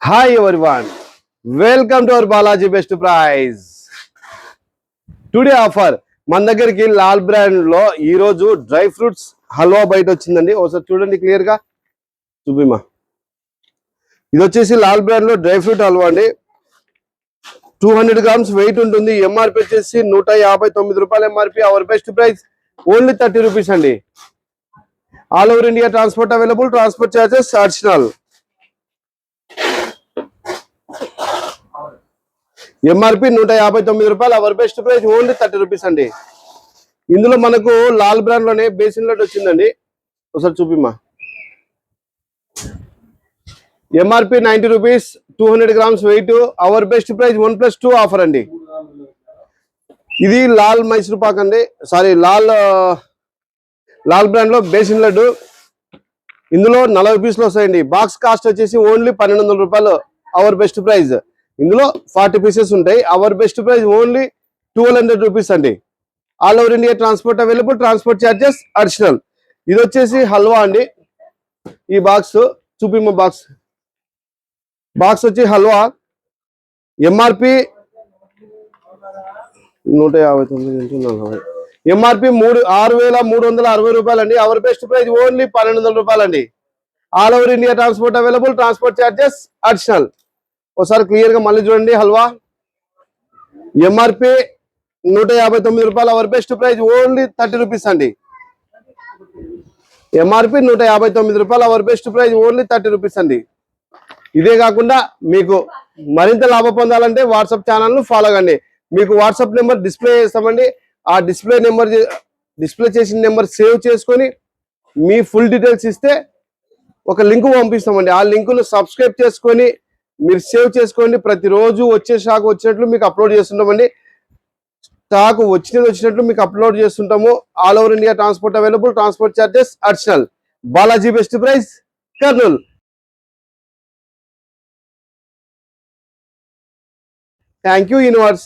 Hi everyone, welcome to our Balaji Best Price. Today offer మన దగ్గరికి Lal brand లో ఈ రోజు డ్రై ఫ్రూట్స్ హల్వా బయట వచ్చిందండి. ఒకసారి చూడండి క్లియర్ గా చూపిమా. ఇది వచ్చేసి లాల్ బ్రాండ్ లో డ్రై ఫ్రూట్ హల్వా అండి. 200 గ్రామ్స్ వెయిట్ ఉంటుంది. ఎంఆర్పి వచ్చేసి 159 రూపాయలు MRP. Our best price only 30 rupees అండి. All over India transport available. Transport charges additional. MRP 159 రూపాయలు. Our best price only 30 rupees అండి. ఇందులో మనకు లాల్ బ్రాండ్ లోనే బేసిన్ లడ్డు వచ్చిందండి. ఒకసారి చూపిమా. MRP 90 rupees, 200 grams weight. Our best price 1+2 offer అండి. ఇది లాల్ మైసూర్ పాక్ అండి, సారీ లాల్ బ్రాండ్ లో బేసిన్ లడ్డు. ఇందులో 40 పీసులు వస్తాయండి. బాక్స్ కాస్ట్ వచ్చేసి ఓన్లీ 1200 రూపాయలు. Our best price. ఇందులో 40 పీసెస్ ఉంటాయి. Our best price only 1200 rupees అండి. All over India transport available. Transport charges additional. ఇది వచ్చేసి హల్వా అండి. ఈ బాక్స్ చూపిమ్మ. బాక్స్ వచ్చి హల్వా. ఎంఆర్పి 159. ఎంఆర్పి 6360 రూపాయలు అండి. అవర్ బెస్ట్ ప్రైస్ ఓన్లీ 1200 రూపాయలు అండి. All over India transport available. Transport charges additional. ఒకసారి క్లియర్ గా మళ్ళీ చూడండి. హల్వా ఎంఆర్పి 159 రూపాయలు. Our best price only 30 rupees అండి. ఎంఆర్పి 159 రూపాయలు. Our best price only 30 rupees అండి. ఇదే కాకుండా మీకు మరింత లాభం పొందాలంటే వాట్సాప్ ఛానల్ ను ఫాలో కండి. మీకు వాట్సాప్ నెంబర్ డిస్ప్లే చేస్తామండి. ఆ డిస్ప్లే చేసిన నెంబర్ సేవ్ చేసుకొని మీ ఫుల్ డీటెయిల్స్ ఇస్తే ఒక లింక్ పంపిస్తామండి. ఆ లింక్ ను సబ్స్క్రైబ్ చేసుకొని మీరు సేవ్ చేసుకోండి. ప్రతిరోజు వచ్చే స్టాక్ వచ్చినట్లు మీకు అప్లోడ్ చేస్తుంటామండి. స్టాక్ వచ్చినట్లు మీకు అప్లోడ్ చేస్తుంటాము. All over India transport available. Transport charges additional. Balaji best price, Kurnool. Thank you universe.